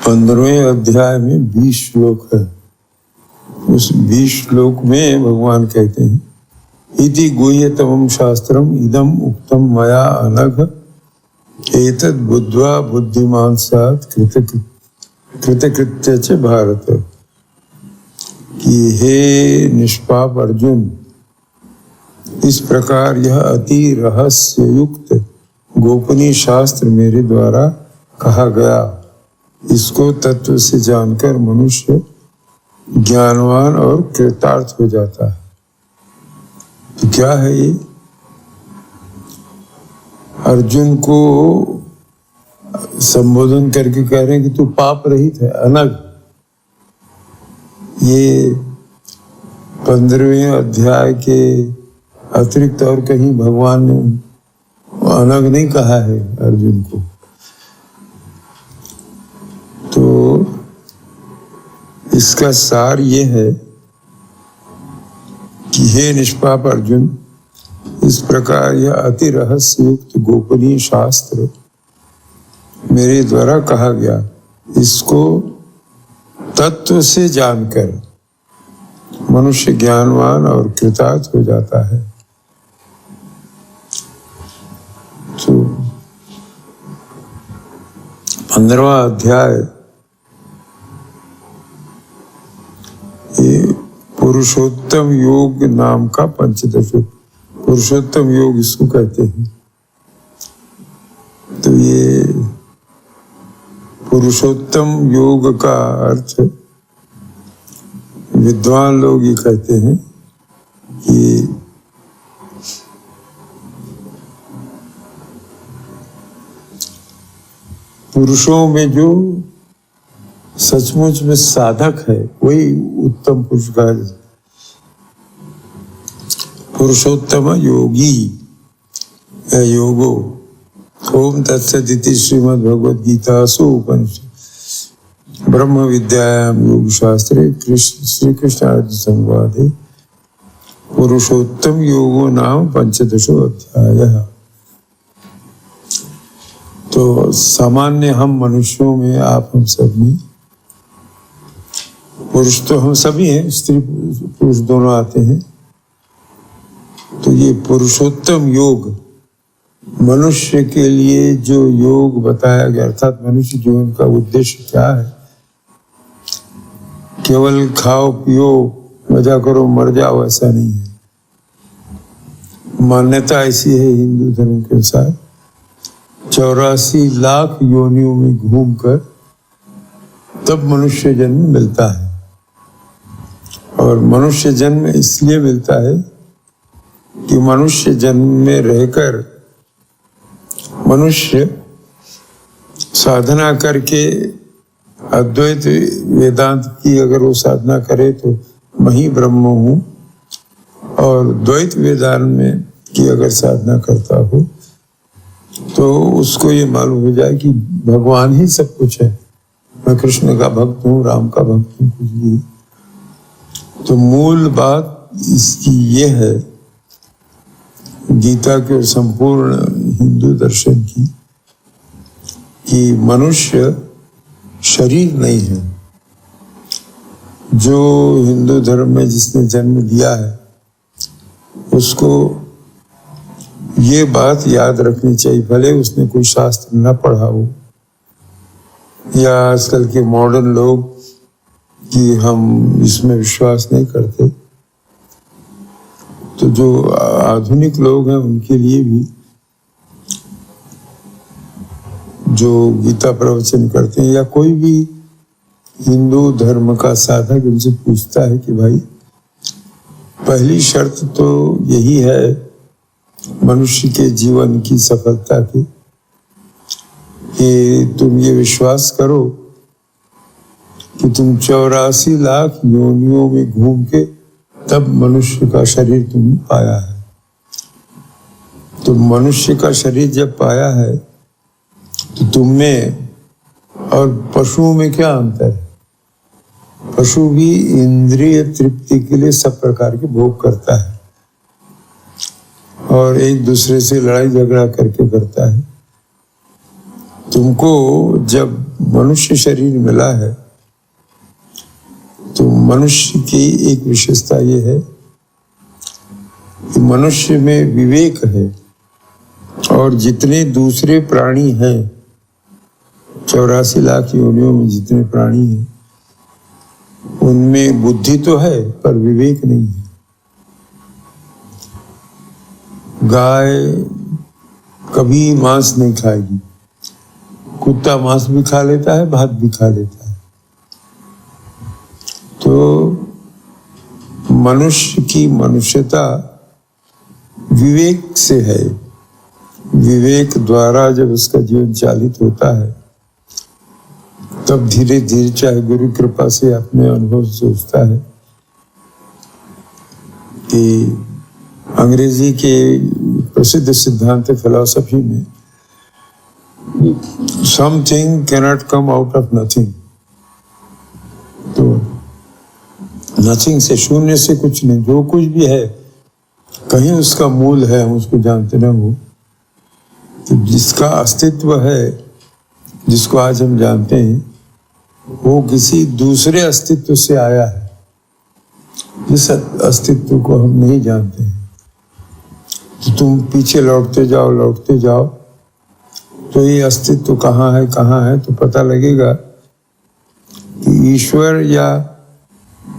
15वें अध्याय में 20 श्लोक है। उस 20 श्लोक में भगवान कहते हैं, इति गुह्यतमं शास्त्रम इदम उक्तम मया अनघ एतद् बुद्ध्वा बुद्धिमान् स्यात् कृतकृत्य च भारत। कि हे निष्पाप अर्जुन, इस प्रकार यह अति रहस्य युक्त गोपनीय शास्त्र मेरे द्वारा कहा गया, इसको तत्व से जानकर मनुष्य ज्ञानवान और कृतार्थ हो जाता है। तो क्या है ये? अर्जुन को संबोधन करके कह रहे हैं कि तू पाप रहित है, अनग। ये 15वें अध्याय के अतिरिक्त और कहीं भगवान ने अनग नहीं कहा है अर्जुन को। तो इसका सार ये है कि हे निष्पाप अर्जुन, इस प्रकार यह अति रहस्य युक्त गोपनीय शास्त्र मेरे द्वारा कहा गया, इसको तत्व से जानकर मनुष्य ज्ञानवान और कृतार्थ हो जाता है। तो 15वां अध्याय ये पुरुषोत्तम योग नाम का पंचदश, पुरुषोत्तम योग इसको कहते हैं। तो ये पुरुषोत्तम योग का अर्थ विद्वान लोग ये कहते हैं कि पुरुषों में जो सचमुच में साधक है वही उत्तम पुरुष कहा जाता है। पुरुषोत्तम योगी योगो। ओम तत्सदिति श्रीमद् भगवद गीतासु उपनिषद ब्रह्म विद्यायाम योग शास्त्रे श्री कृष्ण अर्जुन संवादे पुरुषोत्तम योगो नाम 15वां अध्याय। तो सामान्य हम मनुष्यों में, आप हम सब में, पुरुष तो हम सभी हैं, स्त्री पुरुष दोनों आते हैं। तो ये पुरुषोत्तम योग मनुष्य के लिए जो योग बताया गया, अर्थात मनुष्य जीवन का उद्देश्य क्या है? केवल खाओ पियो मजा करो मर जाओ, ऐसा नहीं है। मान्यता ऐसी है हिंदू धर्म के अनुसार, 84 लाख योनियों में घूमकर तब मनुष्य जन्म मिलता है। और मनुष्य जन्म इसलिए मिलता है कि मनुष्य जन्म में रहकर मनुष्य साधना करके अद्वैत वेदांत की अगर वो साधना करे तो मैं ही ब्रह्म हूँ, और द्वैत वेदांत में की अगर साधना करता हो तो उसको ये मालूम हो जाए कि भगवान ही सब कुछ है, मैं कृष्ण का भक्त हूँ, राम का भक्त हूँ, कुछ भी। तो मूल बात इसकी ये है गीता के और संपूर्ण हिंदू दर्शन की कि मनुष्य शरीर नहीं है। जो हिंदू धर्म में जिसने जन्म लिया है उसको ये बात याद रखनी चाहिए, भले उसने कोई शास्त्र न पढ़ा हो, या आजकल के मॉडर्न लोग कि हम इसमें विश्वास नहीं करते। तो जो आधुनिक लोग हैं उनके लिए भी जो गीता प्रवचन करते हैं, या कोई भी हिंदू धर्म का साधक उनसे पूछता है कि भाई पहली शर्त तो यही है मनुष्य के जीवन की सफलता की कि तुम ये विश्वास करो कि तुम 84 लाख योनियों में घूम के तब मनुष्य का शरीर तुमने पाया है। तो मनुष्य का शरीर जब पाया है तो तुम में और पशुओं में क्या अंतर है? पशु भी इंद्रिय तृप्ति के लिए सब प्रकार के भोग करता है और एक दूसरे से लड़ाई झगड़ा करके करता है। तुमको जब मनुष्य शरीर मिला है तो मनुष्य की एक विशेषता ये है कि मनुष्य में विवेक है, और जितने दूसरे प्राणी हैं, 84 लाख योनियों में जितने प्राणी हैं, उनमें बुद्धि तो है पर विवेक नहीं है। गाय कभी मांस नहीं खाएगी, कुत्ता मांस भी खा लेता है, भात भी खा लेता है। तो मनुष्य की मनुष्यता विवेक से है। विवेक द्वारा जब उसका जीवन चालित होता है तब धीरे धीरे, चाहे गुरु कृपा से, अपने अनुभव से सोचता है कि अंग्रेजी के प्रसिद्ध सिद्धांत फिलॉसफी में something cannot come out of nothing. तो नथिंग से, शून्य से कुछ नहीं, जो कुछ भी है कहीं उसका मूल है, हम उसको जानते ना हो। तो जिसका अस्तित्व है, जिसको आज हम जानते हैं, वो किसी दूसरे अस्तित्व से आया है, जिस अस्तित्व को हम नहीं जानते हैं। तो तुम पीछे लौटते जाओ तो ये अस्तित्व कहाँ है तो पता लगेगा कि ईश्वर या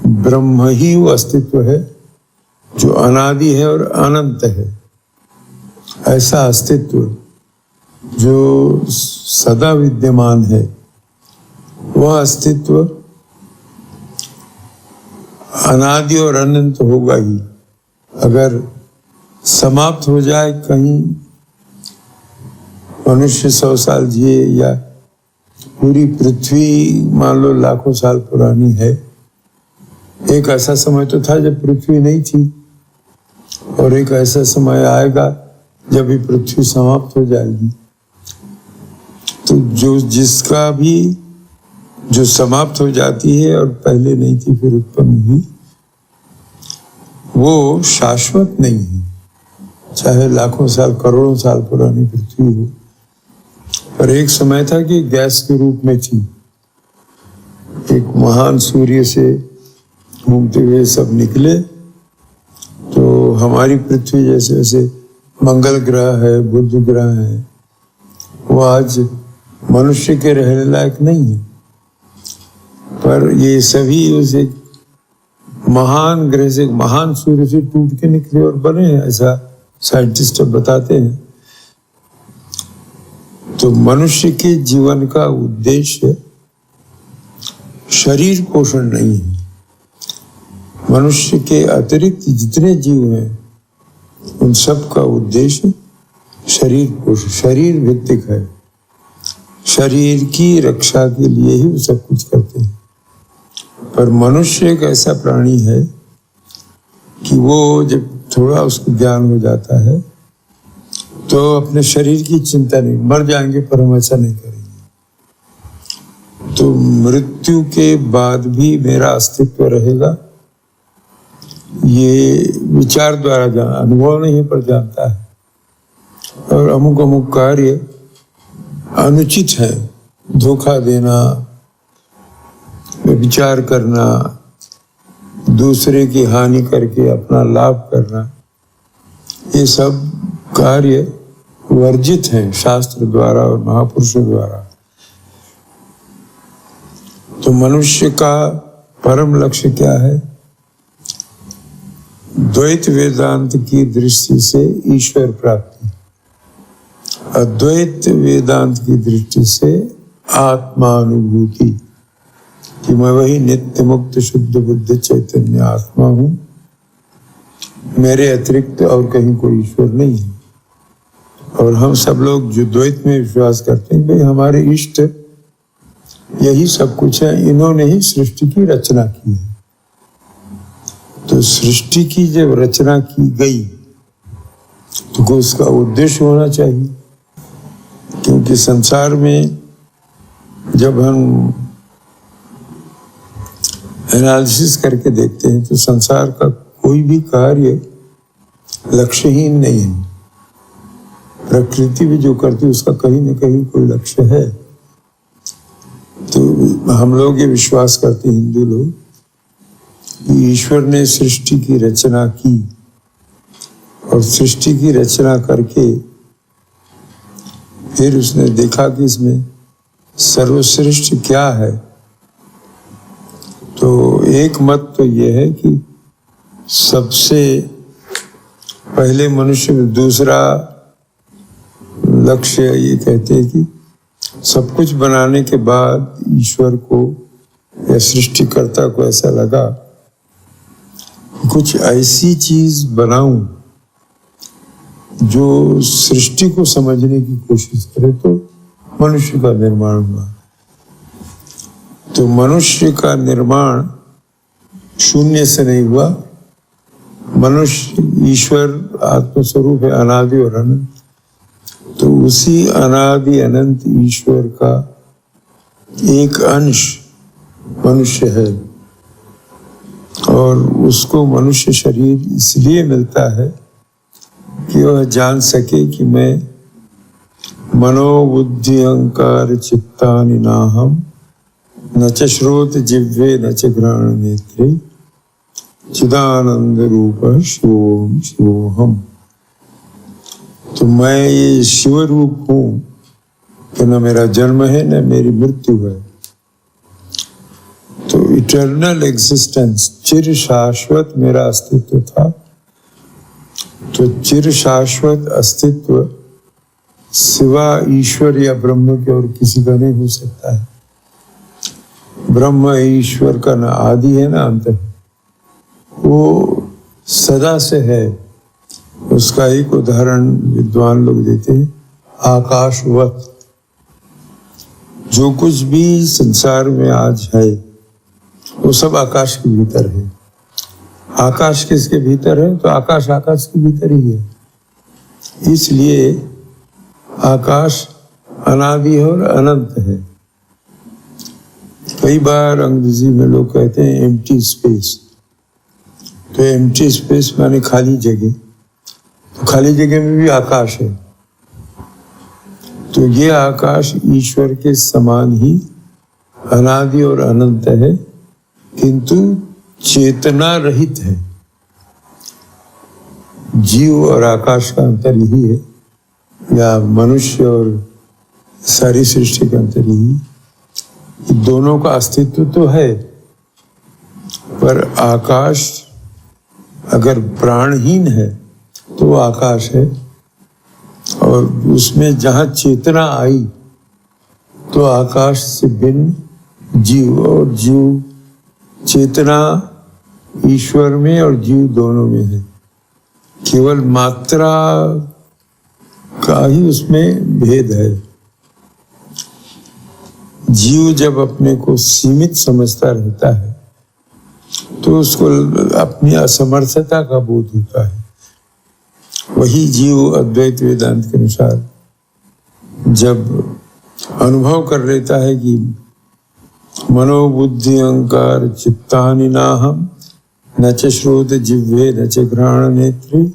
ब्रह्म ही वो अस्तित्व है जो अनादि है और अनंत है। ऐसा अस्तित्व जो सदा विद्यमान है, वह अस्तित्व अनादि और अनंत होगा ही। अगर समाप्त हो जाए, कहीं मनुष्य 100 साल जिए या पूरी पृथ्वी मान लो लाखों साल पुरानी है, एक ऐसा समय तो था जब पृथ्वी नहीं थी, और एक ऐसा समय आएगा जब ये पृथ्वी समाप्त हो जाएगी। तो जिसका भी जो समाप्त हो जाती है और पहले नहीं थी फिर उत्पन्न हुई, वो शाश्वत नहीं है। चाहे लाखों साल, करोड़ों साल पुरानी पृथ्वी हो, पर एक समय था कि गैस के रूप में थी। एक महान सूर्य से घूमते हुए सब निकले, तो हमारी पृथ्वी जैसे जैसे मंगल ग्रह है, बुध ग्रह है, वो आज मनुष्य के रहने लायक नहीं है। पर ये सभी उस एक महान ग्रह से, महान सूर्य से टूट के निकले और बने हैं, ऐसा साइंटिस्ट बताते हैं। तो मनुष्य के जीवन का उद्देश्य शरीर पोषण नहीं है। मनुष्य के अतिरिक्त जितने जीव हैं, उन सब का उद्देश्य शरीर पोषण, शरीर भित्तिक है। शरीर की रक्षा के लिए ही वो सब कुछ करते हैं। पर मनुष्य एक ऐसा प्राणी है कि वो जब थोड़ा उसको ज्ञान हो जाता है तो अपने शरीर की चिंता नहीं, मर जाएंगे पर हम ऐसा नहीं करेंगे। तो मृत्यु के बाद भी मेरा अस्तित्व रहेगा, ये विचार द्वारा अनुभव नहीं पर जानता है। और अमुक अमुक कार्य अनुचित है, धोखा देना, विचार करना, दूसरे की हानि करके अपना लाभ करना, ये सब कार्य वर्जित हैं शास्त्र द्वारा और महापुरुषों द्वारा। तो मनुष्य का परम लक्ष्य क्या है? द्वैत वेदांत की दृष्टि से ईश्वर प्राप्ति, अद्वैत वेदांत की दृष्टि से आत्मानुभूति, कि मैं वही नित्य मुक्त शुद्ध बुद्ध चैतन्य आत्मा हूं, मेरे अतिरिक्त और कहीं कोई ईश्वर नहीं है। और हम सब लोग जो द्वैत में विश्वास करते हैं, भाई हमारे इष्ट यही सब कुछ है, इन्होंने ही सृष्टि की रचना की है। तो सृष्टि की जब रचना की गई तो उसका उद्देश्य होना चाहिए, क्योंकि संसार में जब हम एनालिसिस करके देखते हैं तो संसार का कोई भी कार्य लक्ष्यहीन नहीं है। प्रकृति भी जो करती है उसका कहीं न कहीं कोई लक्ष्य है। तो हम लोग ये विश्वास करते हैं, हिंदू लोग, कि ईश्वर ने सृष्टि की रचना की और सृष्टि की रचना करके फिर उसने देखा कि इसमें सर्वश्रेष्ठ क्या है। तो एक मत तो ये है कि सबसे पहले मनुष्य में दूसरा लक्ष्य ये कहते हैं कि सब कुछ बनाने के बाद ईश्वर को या सृष्टिकर्ता को ऐसा लगा कुछ ऐसी चीज बनाऊं जो सृष्टि को समझने की कोशिश करे, तो मनुष्य का निर्माण हुआ। तो मनुष्य का निर्माण शून्य से नहीं हुआ। मनुष्य ईश्वर आत्मस्वरूप है, अनादि और अनंत। तो उसी अनादि अनंत ईश्वर का एक अंश मनुष्य है और उसको मनुष्य शरीर इसलिए मिलता है कि वह जान सके कि मैं मनोबुद्धि अहंकार चित्तानि नाहम न च श्रोत जिह्वे न च घ्राण नेत्रे चिदानंद रूप शिवोम शिवोहम। तो मैं ये शिव रूप हूं कि न मेरा जन्म है न मेरी मृत्यु है। तो इटर्नल एग्जिस्टेंस, चिर शाश्वत मेरा अस्तित्व था। तो चिर शाश्वत अस्तित्व सिवा ईश्वर या ब्रह्म के और किसी का नहीं हो सकता है। ब्रह्म ईश्वर का न आदि है ना अंत है, वो सदा से है। उसका एक उदाहरण विद्वान लोग देते हैं, आकाशवत। जो कुछ भी संसार में आज है वो सब आकाश के भीतर है। आकाश किसके भीतर है? तो आकाश आकाश के भीतर ही है। इसलिए आकाश अनादि और अनंत है। कई बार अंग्रेजी में लोग कहते हैं एम्प्टी स्पेस। तो एम्प्टी स्पेस माने खाली जगह। तो खाली जगह में भी आकाश है। तो ये आकाश ईश्वर के समान ही अनादि और अनंत है, किंतु चेतना रहित है। जीव और आकाश का अंतर यही है, या मनुष्य और सारी सृष्टि का अंतर यही। दोनों का अस्तित्व तो है, पर आकाश अगर प्राणहीन है तो वो आकाश है, और उसमें जहाँ चेतना आई तो आकाश से भिन्न जीव, और जीव चेतना ईश्वर में और जीव दोनों में है। केवल मात्रा का ही उसमें भेद है। जीव जब अपने को सीमित समझता रहता है तो उसको अपनी असमर्थता का बोध होता है। वही जीव अद्वैत वेदांत के अनुसार जब अनुभव कर लेता है कि मनोबुद्धि अहंकार चित्तानि नाहम न च श्रोत जिह्वे न च घ्राण नेत्रे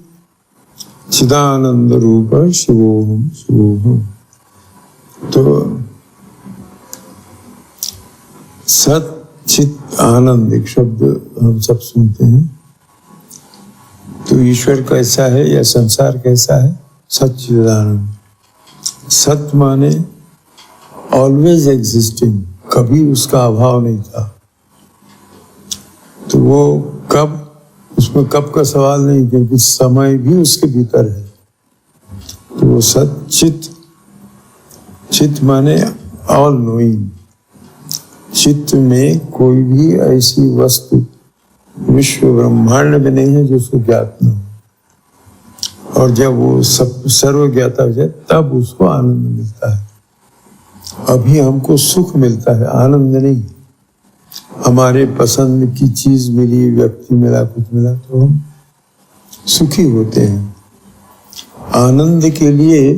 चिदानंद रूप शिवोहम शिवोहम। तो सत चित आनंद एक शब्द हम सब सुनते हैं। तो ईश्वर कैसा है या संसार कैसा है? सच्चिदानंद। सत माने ऑलवेज एग्जिस्टिंग, कभी उसका अभाव नहीं था। तो वो कब, उसमें कब का सवाल नहीं, क्योंकि समय भी उसके भीतर है। तो वो सच्चित, चित माने ऑल नोइंग। चित्त में कोई भी ऐसी वस्तु विश्व ब्रह्मांड में नहीं है जो उसको ज्ञात न हो। और जब वो सब सर्वज्ञाता हो जाए तब उसको आनंद मिलता है। अभी हमको सुख मिलता है, आनंद नहीं। हमारे पसंद की चीज मिली, व्यक्ति मिला, कुछ मिला तो हम सुखी होते हैं। आनंद के लिए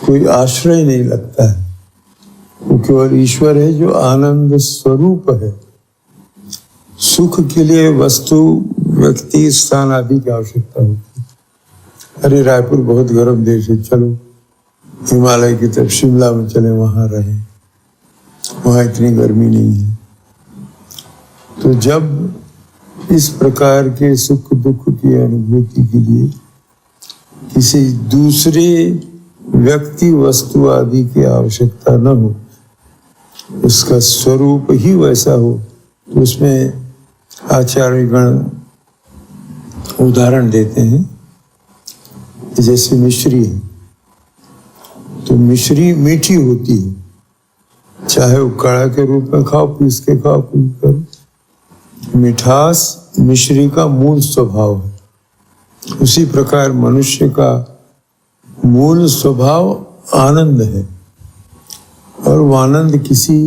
कोई आश्रय नहीं लगता है। वो केवल ईश्वर है जो आनंद स्वरूप है। सुख के लिए वस्तु, व्यक्ति, स्थान आदि की आवश्यकता होती है। अरे रायपुर बहुत गर्म देश है, चलो हिमालय की तरफ शिमला में चले, वहां रहें, वहां इतनी गर्मी नहीं है। तो जब इस प्रकार के सुख दुख की अनुभूति के लिए किसी दूसरे व्यक्ति वस्तु आदि की आवश्यकता न हो, उसका स्वरूप ही वैसा हो, तो उसमें आचार्यगण उदाहरण देते हैं। जैसे मिश्री है, तो मिश्री मीठी होती है, चाहे वो काढ़ा के रूप में खाओ, पीस के खाओ, कुछ करो, मिठास मिश्री का मूल स्वभाव है। उसी प्रकार मनुष्य का मूल स्वभाव आनंद है, और वो आनंद किसी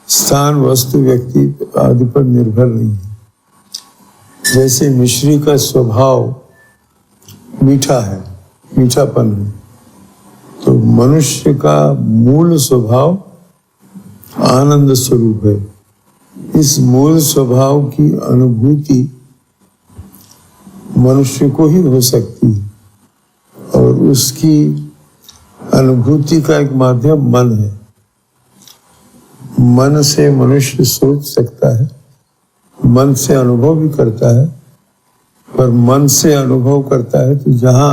स्थान, वस्तु, व्यक्ति आदि पर निर्भर नहीं है। जैसे मिश्री का स्वभाव मीठा है, मीठापन है, तो मनुष्य का मूल स्वभाव आनंद स्वरूप है। इस मूल स्वभाव की अनुभूति मनुष्य को ही हो सकती है, और उसकी अनुभूति का एक माध्यम मन है। मन से मनुष्य सोच सकता है, मन से अनुभव भी करता है, पर मन से अनुभव करता है तो जहां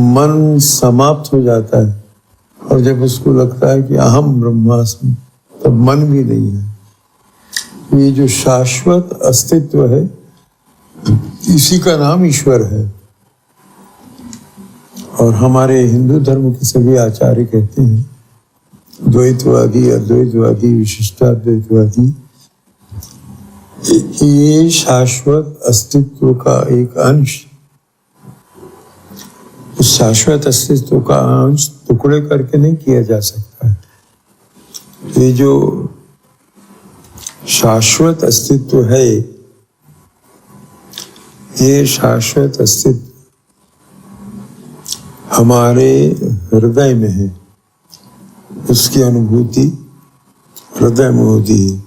मन समाप्त हो जाता है, और जब उसको लगता है कि अहम ब्रह्मास्मि, तब मन भी नहीं है। ये जो शाश्वत अस्तित्व है, इसी का नाम ईश्वर है। और हमारे हिंदू धर्म के सभी आचार्य कहते हैं, द्वैतवादी, अद्वैतवादी, विशिष्टाद्वैतवादी, ये शाश्वत अस्तित्व का एक अंश, उस शाश्वत अस्तित्व का अंश टुकड़े करके नहीं किया जा सकता है। ये जो शाश्वत अस्तित्व है, ये शाश्वत अस्तित्व हमारे हृदय में है, उसकी अनुभूति हृदय में होती है।